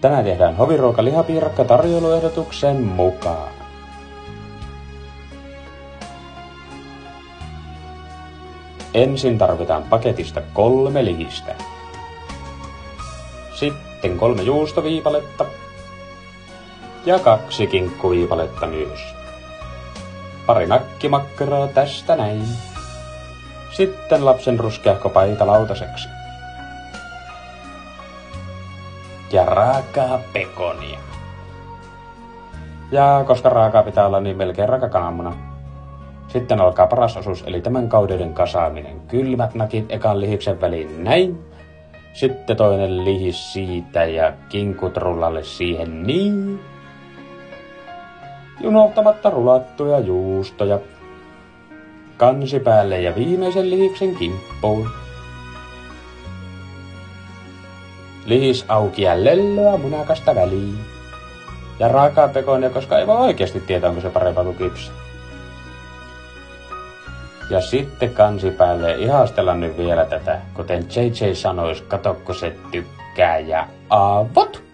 Tänään tehdään hoviruoka lihapiirakka tarjoiluehdotuksen mukaan. Ensin tarvitaan paketista 3 lihistä. Sitten 3 juustoviipaletta. Ja 2 kinkkuviipaletta myös. Pari nakkimakkaraa tästä näin. Sitten lapsen ruskeahko paita lautaseksi. Ja raakaa pekonia. Ja koska raakaa pitää olla, niin melkein rakakananmuna. Sitten alkaa paras osuus, eli tämän kaudeden kasaaminen. Kylmät nakit ekan lihiksen väliin näin. Sitten toinen lihis siitä ja kinkut rullalle siihen niin. Unohtamatta rulattuja juustoja. Kansi päälle ja viimeisen lihiksen kimppuun. Lihis auki ja lellöä munakasta väliin. Ja raakaa pekonia, koska ei voi oikeasti tietää, onko se parempaa kuin kypsä. Ja sitten kansi päälle ihastella nyt vielä tätä, kuten JJ sanois, katokko se tykkää ja avot!